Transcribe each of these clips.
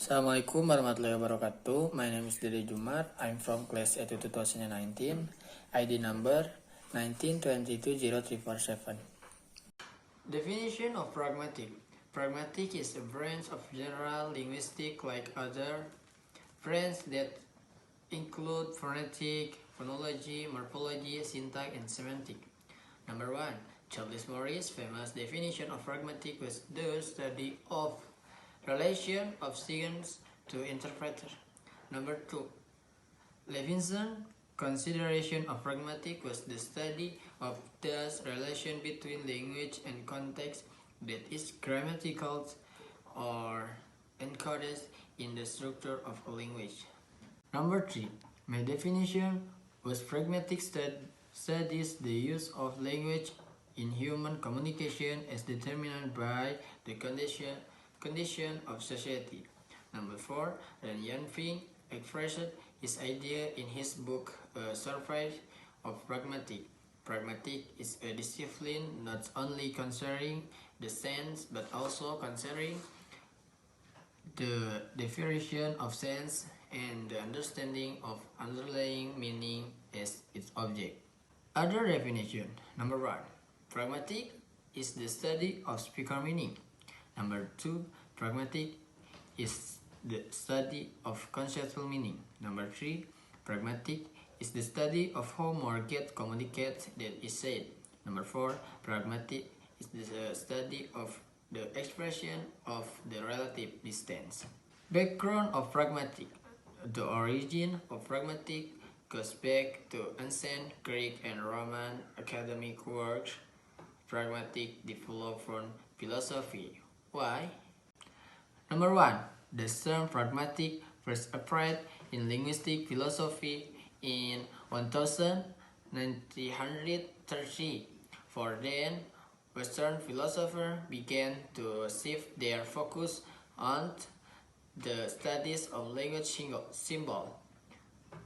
Assalamualaikum warahmatullahi wabarakatuh. My name is Dede Jumar. I'm from class 8 2019. ID number 1922037. Definition of pragmatic. Pragmatic is a branch of general linguistics like other branches that include phonetic, phonology, morphology, syntax, and semantic. Number 1. Charles Morris' famous definition of pragmatic was the study of relation of science to interpreter. Number 2. Levinson's consideration of pragmatic was the study of the relation between language and context that is grammatical or encoded in the structure of a language. Number 3. My definition was pragmatic studies the use of language in human communication as determined by the condition of society. Number 4. Ren Yanfing expressed his idea in his book A Survey of Pragmatic. Pragmatic is a discipline not only concerning the sense but also concerning the definition of sense and the understanding of underlying meaning as its object. Other definition. Number 1. Pragmatic is the study of speaker meaning. Number 2. Pragmatic is the study of conceptual meaning. Number 3. Pragmatic is the study of how more get communicate that is said. Number 4. Pragmatic is the study of the expression of the relative distance. Background of pragmatic. The origin of pragmatic goes back to ancient Greek and Roman academic works. Pragmatic developed from philosophy. Why? Number 1. The term pragmatic first appeared in linguistic philosophy in 1930. For then, Western philosophers began to shift their focus on the studies of language symbol,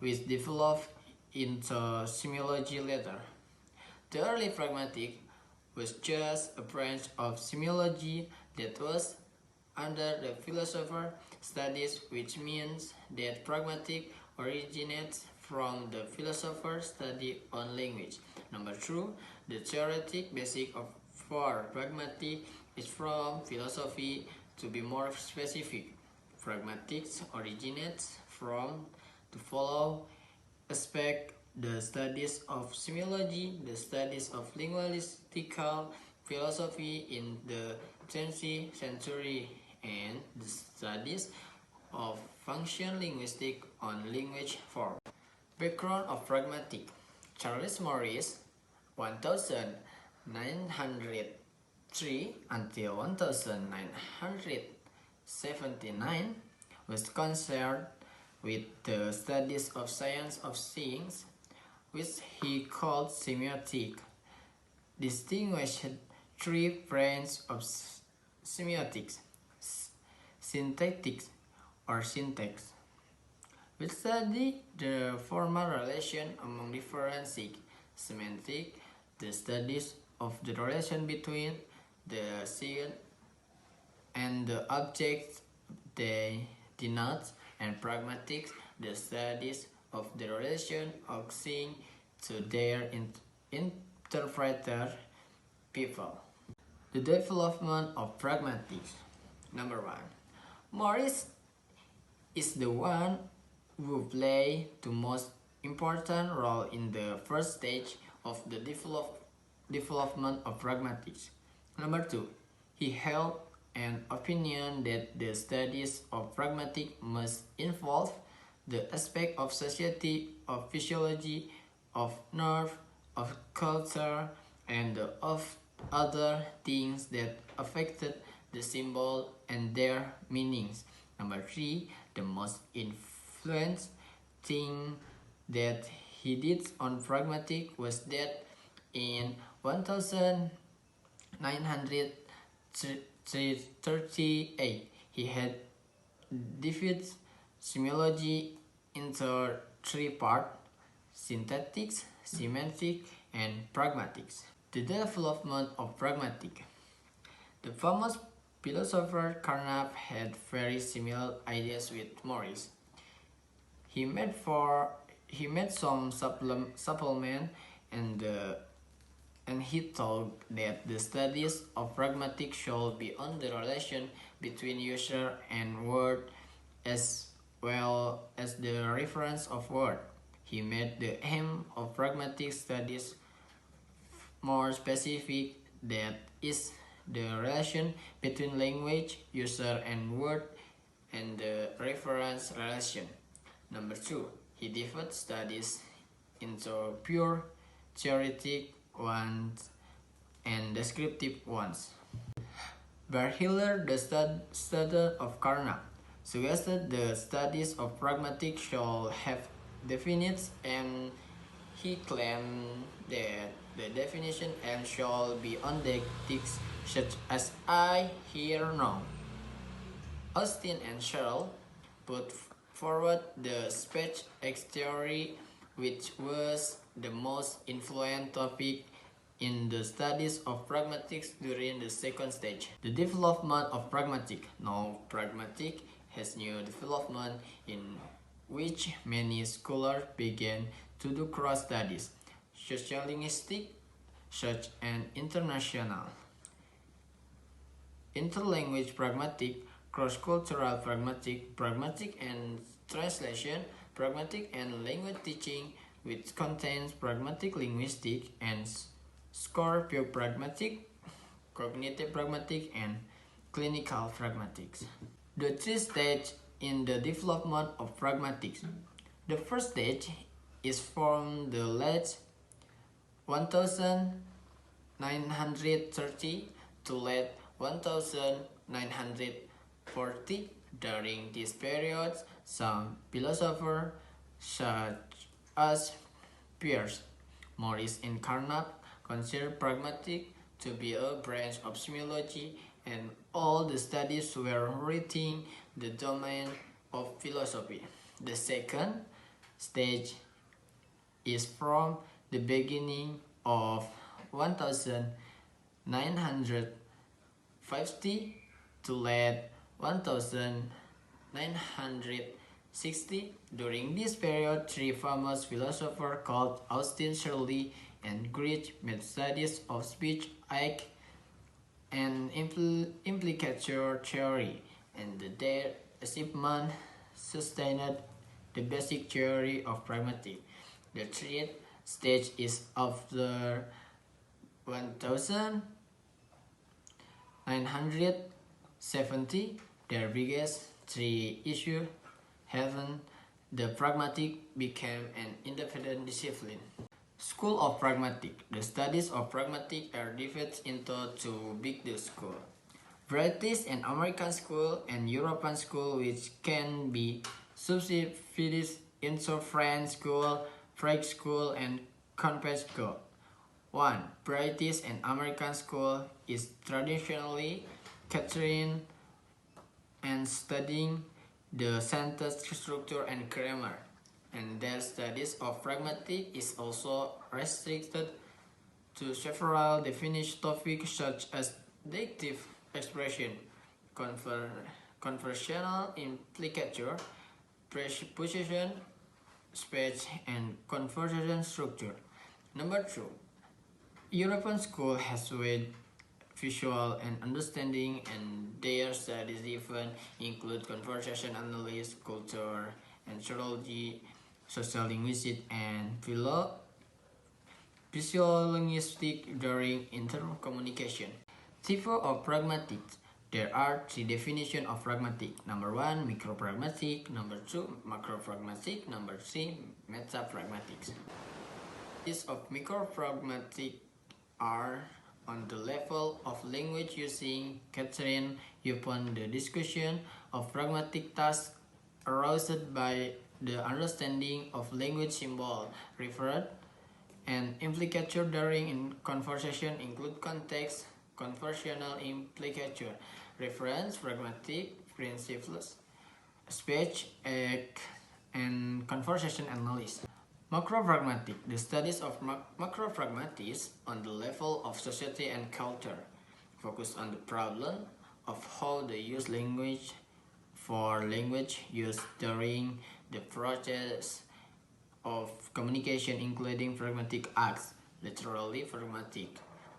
which developed into semiology later. The early pragmatic was just a branch of semiology that was under the philosopher studies, which means that pragmatic originates from the philosopher's study on language. Number 2, the theoretic basis for pragmatic is from philosophy. To be more specific, pragmatics originates from the following aspect: the studies of semiology, the studies of linguistical philosophy in the 20th century, and the studies of function linguistics on language form. Background of pragmatic. Charles Morris, 1903 until 1979, was concerned with the studies of science of things, which he called semiotic. Distinguished three branches of semiotics: syntactics or syntax, which study the formal relation among different things; semantic, the studies of the relation between the thing and the objects they denote; and pragmatics, the studies of the relation of things to their interpreter people. The development of pragmatics. Number 1. Morris is the one who played the most important role in the first stage of the development of pragmatics. Number 2. He held an opinion that the studies of pragmatic must involve the aspect of society, of physiology, of nerve, of culture, and of other things that affected the symbol and their meanings. Number 3. The most influential thing that he did on pragmatic was that in 1938 he had divided semiology into 3 parts: syntax, semantic, and pragmatics. The development of pragmatic. The famous philosopher Carnap had very similar ideas with Morris. He made some supplement and he thought that the studies of pragmatics should be on the relation between user and word as well as the reference of word. He made the aim of pragmatic studies more specific, that is the relation between language, user and word and the reference relation. Number 2, he divided studies into pure theoretic ones and descriptive ones. Berhiller, the study of Carnap, suggested the studies of pragmatics should have definitions, and he claimed that the definition and shall be on the text such as I, here, now. Austin and Searle put forward the speech X theory, which was the most influential topic in the studies of pragmatics during the second stage. The development of pragmatic. Now, pragmatic has new development in which many scholars began to do cross studies, sociolinguistic, such and international, interlanguage pragmatic, cross-cultural pragmatic, pragmatic and translation, pragmatic and language teaching, which contains pragmatic linguistic and Scorpio pragmatic, cognitive pragmatic, and clinical pragmatics. The 3 stages in the development of pragmatics. The first stage is from the late 1930 to late 1940. During this period, some philosophers such as Peirce, Morris, and Carnap considered pragmatic to be a branch of semiology, and all the studies were within the domain of philosophy. The second stage is from the beginning of 1950 to late 1960. During this period, 3 famous philosophers called Austin, Shirley, and Grich made studies of speech, act, and implicature theory, and their achievement sustained the basic theory of pragmatic. The third stage is after 1970. Their biggest 3 issues having the pragmatic became an independent discipline. School of Pragmatic. The studies of pragmatic are divided into 2 big schools: British and American school and European school, which can be subdivided into French school, French school, and Convent school. 1. British and American school is traditionally catering and studying the sentence structure and grammar, and their studies of pragmatic is also restricted to several definite topics such as deductive expression, conversational implicature, presupposition, speech, and conversation structure. Number 2. European school has with visual and understanding, and their studies even include conversation analysis, culture, and sociology, social linguistics, and physiolinguistics during intercommunication. Type of pragmatic. There are 3 definitions of pragmatic. Number 1, micropragmatic. Number 2, macropragmatic. Number 3, metapragmatics. Types of micropragmatic are on the level of language using, catering upon the discussion of pragmatic tasks aroused by the understanding of language symbol referred, and implicature during conversation include context, conversational implicature, reference, pragmatic principles, speech, act, and conversation analysis. Macropragmatic. The studies of macropragmatics on the level of society and culture focus on the problem of how they use language for language use during the process of communication, including pragmatic acts, literally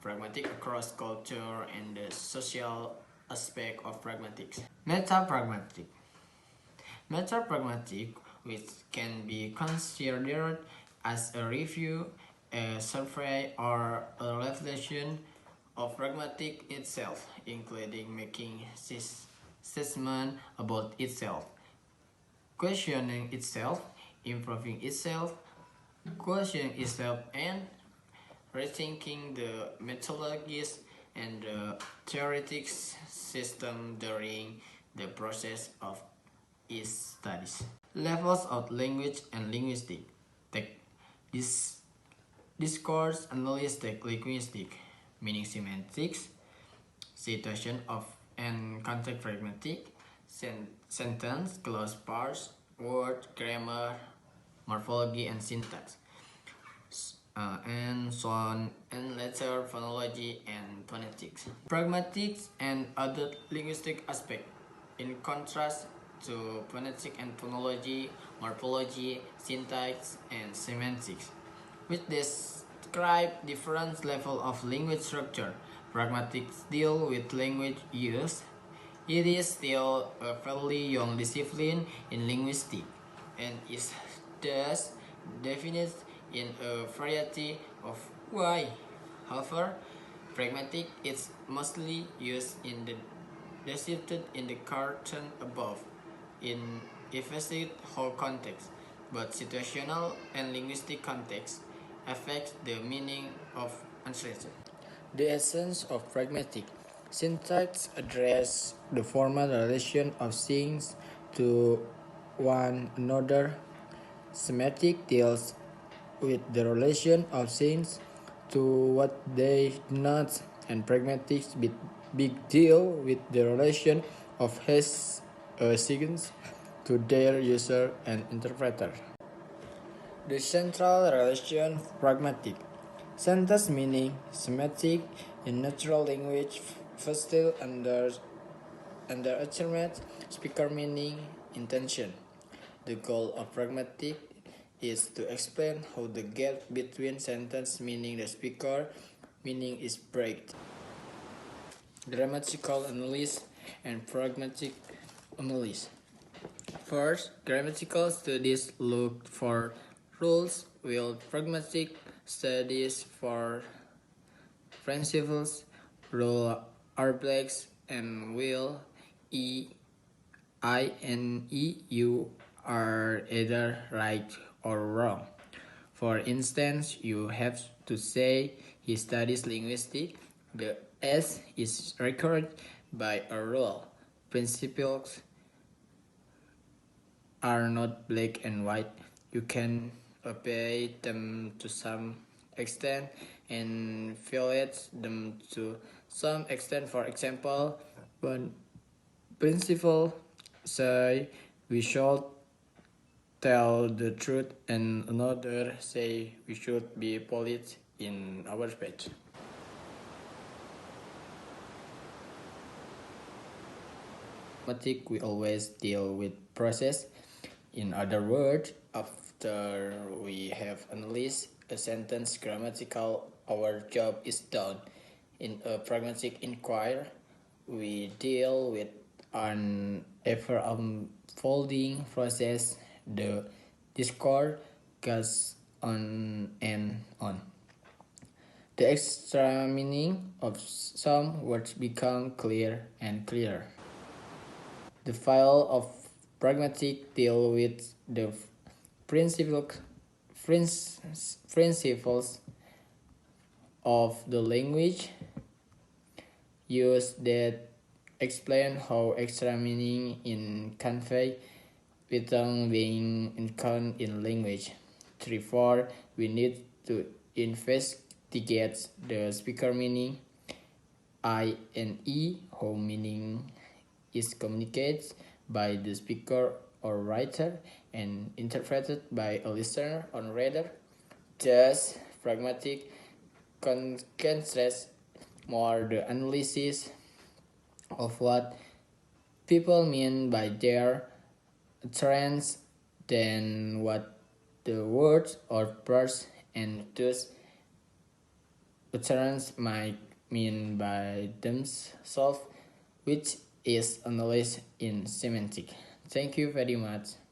pragmatic across culture and the social aspect of pragmatics. Meta-pragmatic, which can be considered as a review, a survey, or a reflection of pragmatic itself, including making assessment about itself, questioning itself, improving itself, questioning itself, and rethinking the methodologies and the theoretic system during the process of its studies. Levels of language and linguistic. This discourse analytic linguistic, meaning semantics, situation of and context pragmatic, sentence, clause parse, word, grammar, morphology, and syntax, and so on, and later phonology and phonetics. Pragmatics and other linguistic aspects. In contrast to phonetic and phonology, morphology, syntax, and semantics, which describe different levels of language structure. Pragmatics deal with language use. It is still a fairly young discipline in linguistics and is thus defined in a variety of ways. However, pragmatic is mostly used in the described in the cartoon above in explicit whole context, but situational and linguistic context affect the meaning of uncertain. The essence of pragmatic syntax address the formal relation of things to one another. Semantic deals with the relation of things to what they do not, and pragmatics big deal with the relation of things to their user and interpreter. The central relation pragmatic. Sentence meaning semantic in natural language still under alternate speaker meaning intention. The goal of pragmatic is to explain how the gap between sentence meaning the speaker meaning is bridged. Grammatical analysis and pragmatic analysis. First, grammatical studies look for rules, while pragmatic studies for principles. Rules are blacks and will you are either right or wrong. For instance, you have to say he studies linguistics. The S is recorded by a rule. Principles are not black and white. You can obey them to some extent and violate them to some extent. For example, one principle say we should tell the truth and another say we should be polite in our speech. We always deal with process. In other words, after we have analyzed a sentence grammatical, our job is done. In a pragmatic inquiry, we deal with an ever unfolding process. The discourse goes on and on. The extra meaning of some words become clear and clearer. The file of pragmatic deal with the principles of the language use that explain how extra meaning in convey without being encountered in language. 3-4 we need to investigate the speaker meaning, I and E, how meaning is communicated by the speaker or writer and interpreted by a listener or reader. Thus, pragmatic concentrates more the analysis of what people mean by their utterance than what the words or parts and thus utterance might mean by themselves, which is analyzed in semantics. Thank you very much.